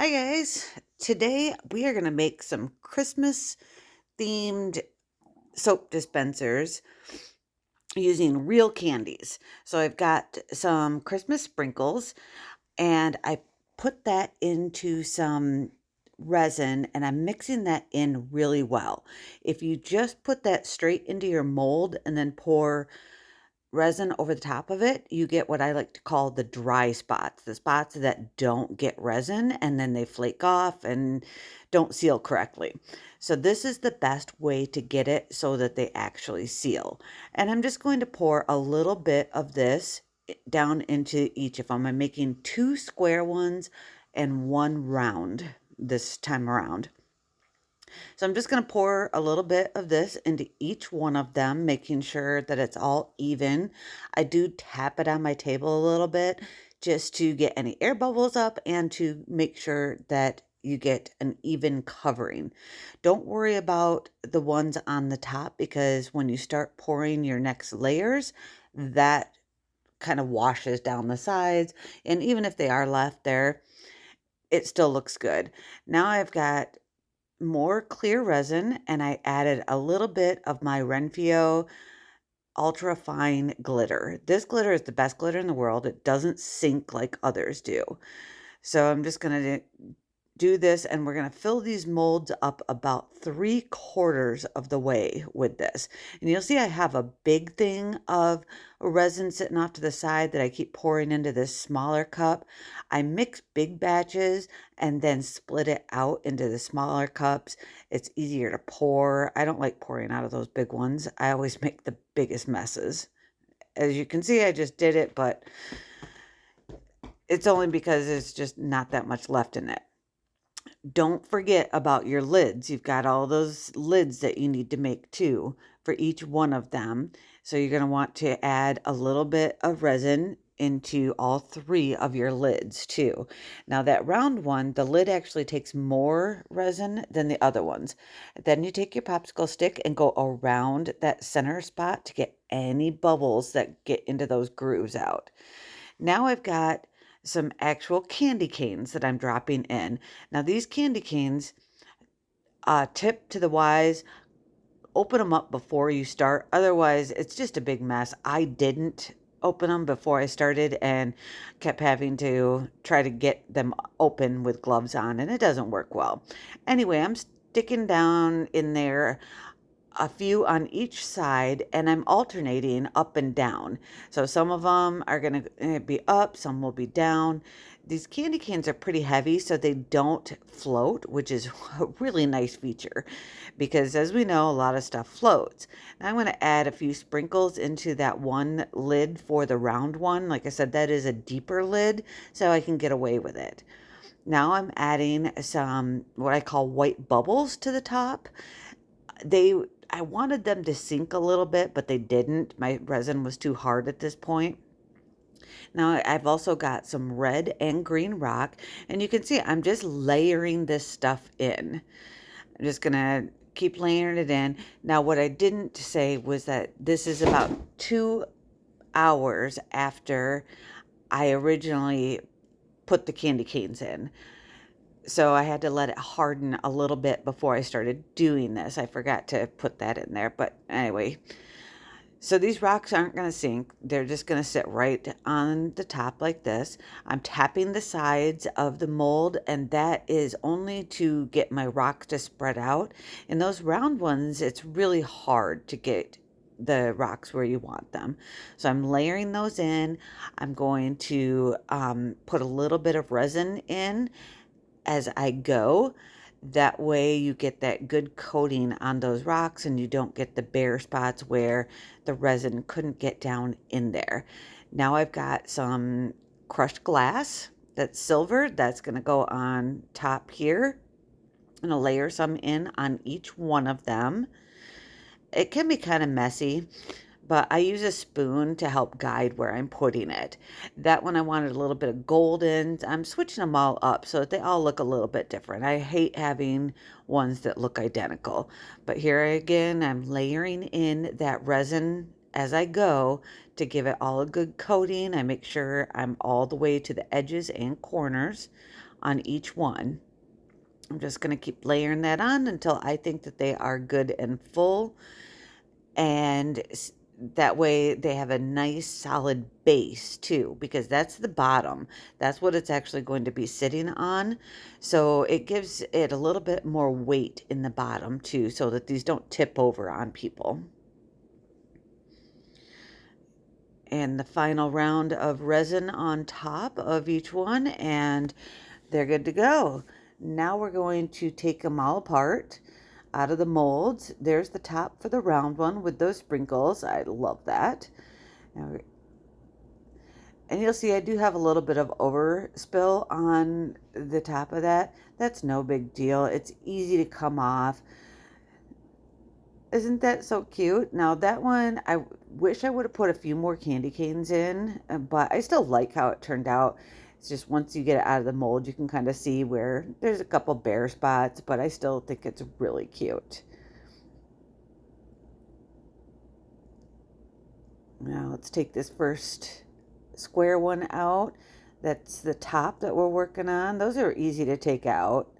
Hi guys, today we are going to make some Christmas themed soap dispensers using real candies. So I've got some Christmas sprinkles and I put that into some resin and I'm mixing that in really well. If you just put that straight into your mold and then pour resin over the top of it, you get what I like to call the dry spots, the spots that don't get resin and then they flake off and don't seal correctly. So this is the best way to get it so that they actually seal. And I'm just going to pour a little bit of this down into each of them. I'm making 2 square ones and 1 round this time around. So I'm just going to pour a little bit of this into each one of them, making sure that it's all even. I do tap it on my table a little bit just to get any air bubbles up and to make sure that you get an even covering. Don't worry about the ones on the top because when you start pouring your next layers, that kind of washes down the sides. And even if they are left there, it still looks good. Now I've got more clear resin and I added a little bit of my Renfio ultra fine glitter. This glitter is the best glitter in the world. It doesn't sink like others do. So I'm just going to do this and we're going to fill these molds up about 3/4 of the way with this. And you'll see I have a big thing of resin sitting off to the side that I keep pouring into this smaller cup. I mix big batches and then split it out into the smaller cups. It's easier to pour. I don't like pouring out of those big ones. I always make the biggest messes. As you can see, I just did it, but it's only because it's just not that much left in it. Don't forget about your lids. You've got all those lids that you need to make too for each one of them. So you're going to want to add a little bit of resin into all 3 of your lids too. Now that round one, the lid actually takes more resin than the other ones. Then you take your popsicle stick and go around that center spot to get any bubbles that get into those grooves out. Now I've got some actual candy canes that I'm dropping in. Now these candy canes, tip to the wise, open them up before you start. Otherwise, it's just a big mess. I didn't open them before I started and kept having to try to get them open with gloves on, and it doesn't work well. Anyway, I'm sticking down in there a few on each side and I'm alternating up and down. So some of them are going to be up, some will be down. These candy canes are pretty heavy so they don't float, which is a really nice feature because as we know, a lot of stuff floats. Now I'm going to add a few sprinkles into that one lid for the round one. Like I said, that is a deeper lid so I can get away with it. Now I'm adding some what I call white bubbles to the top. I wanted them to sink a little bit, but they didn't. My resin was too hard at this point. Now I've also got some red and green rock, and you can see I'm just layering this stuff in. I'm just gonna keep layering it in. Now what I didn't say was that this is about 2 hours after I originally put the candy canes in. So I had to let it harden a little bit before I started doing this. I forgot to put that in there, but anyway. So these rocks aren't going to sink. They're just going to sit right on the top like this. I'm tapping the sides of the mold, and that is only to get my rock to spread out. In those round ones, it's really hard to get the rocks where you want them. So I'm layering those in. I'm going to put a little bit of resin in as I go. That way you get that good coating on those rocks and you don't get the bare spots where the resin couldn't get down in there. Now I've got some crushed glass that's silver. That's going to go on top here. I'm going to layer some in on each one of them. It can be kind of messy, but I use a spoon to help guide where I'm putting it. That one I wanted a little bit of golden. I'm switching them all up so that they all look a little bit different. I hate having ones that look identical. But here again, I'm layering in that resin as I go to give it all a good coating. I make sure I'm all the way to the edges and corners on each one. I'm just going to keep layering that on until I think that they are good and full. And that way they have a nice solid base too, because that's the bottom. That's what it's actually going to be sitting on. So it gives it a little bit more weight in the bottom too, so that these don't tip over on people. And the final round of resin on top of each one, and they're good to go. Now we're going to take them all apart out of the molds. There's the top for the round one with those sprinkles. I love that. And you'll see I do have a little bit of overspill on the top of that. That's no big deal. It's easy to come off. Isn't that so cute? Now that one, I wish I would have put a few more candy canes in, but I still like how it turned out. It's just once you get it out of the mold, you can kind of see where there's a couple bare spots, but I still think it's really cute. Now let's take this first square one out. That's the top that we're working on. Those are easy to take out.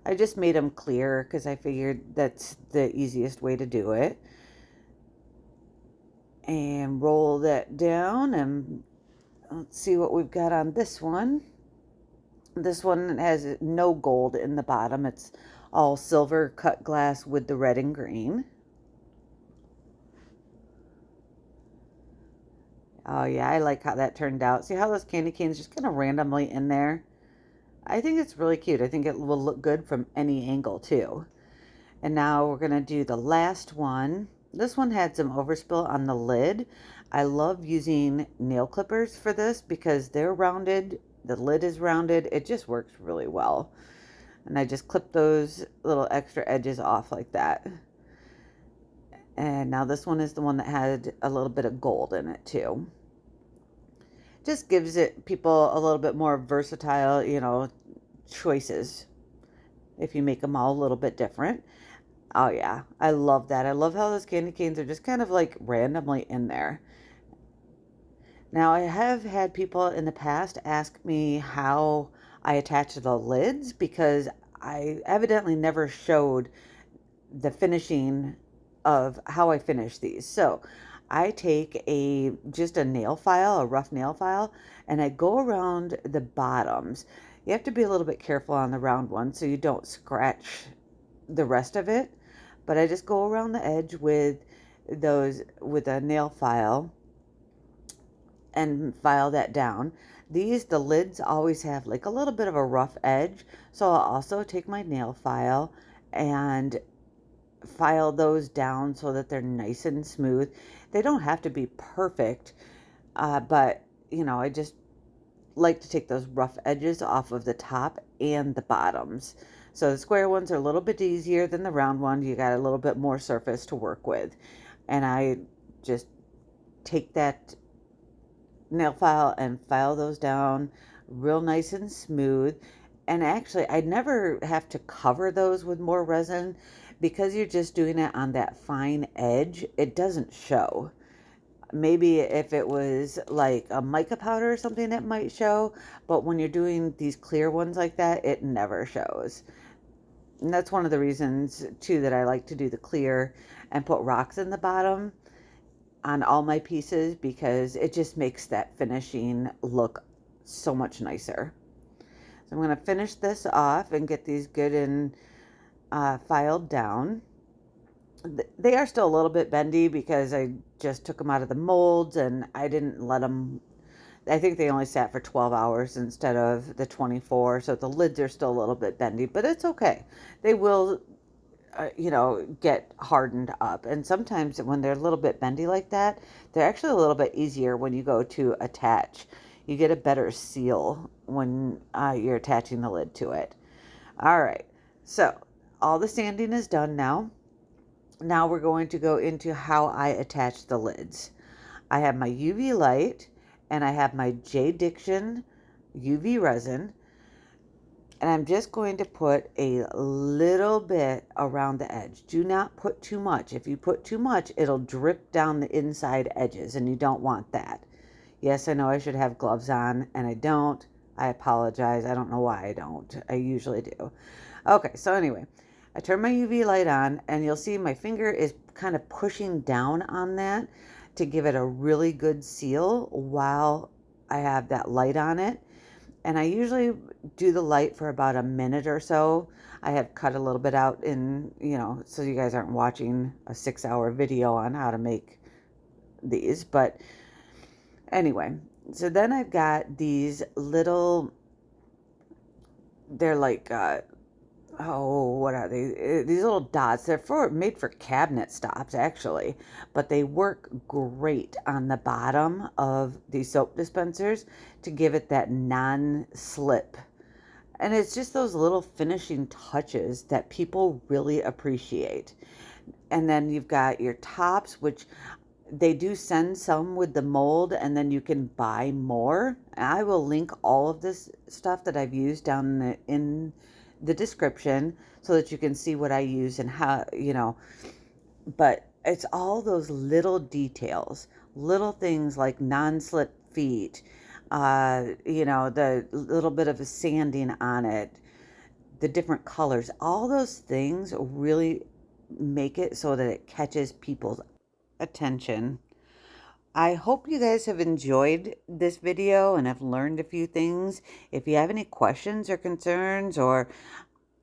I just made them clear because I figured that's the easiest way to do it. And roll that down, and let's see what we've got on this one. This one has no gold in the bottom. It's all silver cut glass with the red and green. Oh yeah, I like how that turned out. See how those candy canes just kind of randomly in there? I think it's really cute. I think it will look good from any angle too. And now we're going to do the last one. This one had some overspill on the lid. I love using nail clippers for this because they're rounded. The lid is rounded. It just works really well. And I just clip those little extra edges off like that. And now this one is the one that had a little bit of gold in it too. Just gives it people a little bit more versatile, choices if you make them all a little bit different. Oh yeah, I love that. I love how those candy canes are just kind of like randomly in there. Now I have had people in the past ask me how I attach the lids because I evidently never showed the finishing of how I finish these. So I take just a nail file, a rough nail file, and I go around the bottoms. You have to be a little bit careful on the round one so you don't scratch the rest of it. But I just go around the edge with a nail file and file that down. The lids always have like a little bit of a rough edge. So I'll also take my nail file and file those down so that they're nice and smooth. They don't have to be perfect, but I just like to take those rough edges off of the top and the bottoms. So the square ones are a little bit easier than the round one. You got a little bit more surface to work with. And I just take that nail file and file those down real nice and smooth. And actually, I never have to cover those with more resin because you're just doing it on that fine edge. It doesn't show. Maybe if it was like a mica powder or something, it might show. But when you're doing these clear ones like that, it never shows. And that's one of the reasons too that I like to do the clear and put rocks in the bottom on all my pieces, because it just makes that finishing look so much nicer. So I'm going to finish this off and get these good and filed down. They are still a little bit bendy because I just took them out of the molds and I didn't let them. I think they only sat for 12 hours instead of the 24. So the lids are still a little bit bendy, but it's okay. They will, get hardened up. And sometimes when they're a little bit bendy like that, they're actually a little bit easier when you go to attach. You get a better seal when you're attaching the lid to it. All right. So all the sanding is done now. Now we're going to go into how I attach the lids. I have my UV light and I have my J Diction UV resin, and I'm just going to put a little bit around the edge. Do not put too much. If you put too much, it'll drip down the inside edges and you don't want that. Yes, I know I should have gloves on and I don't. I apologize. I don't know why I don't. I usually do. Okay, so anyway, I turn my UV light on and you'll see my finger is kind of pushing down on that to give it a really good seal while I have that light on it. And I usually do the light for about a minute or so. I have cut a little bit out in, so you guys aren't watching a 6-hour video on how to make these. But anyway, so then I've got these little, they're like, what are they? These little dots. They're made for cabinet stops, actually, but they work great on the bottom of these soap dispensers to give it that non-slip. And it's just those little finishing touches that people really appreciate. And then you've got your tops, which they do send some with the mold, and then you can buy more. I will link all of this stuff that I've used down in the description so that you can see what I use and how, but it's all those little details, little things like non-slip feet, the little bit of a sanding on it, the different colors, all those things really make it so that it catches people's attention. I hope you guys have enjoyed this video and have learned a few things. If you have any questions or concerns or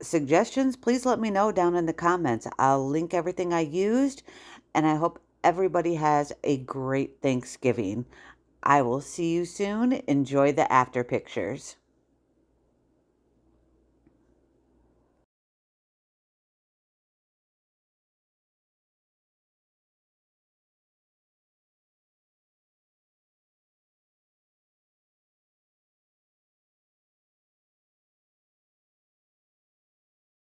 suggestions, please let me know down in the comments. I'll link everything I used, and I hope everybody has a great Thanksgiving. I will see you soon. Enjoy the after pictures.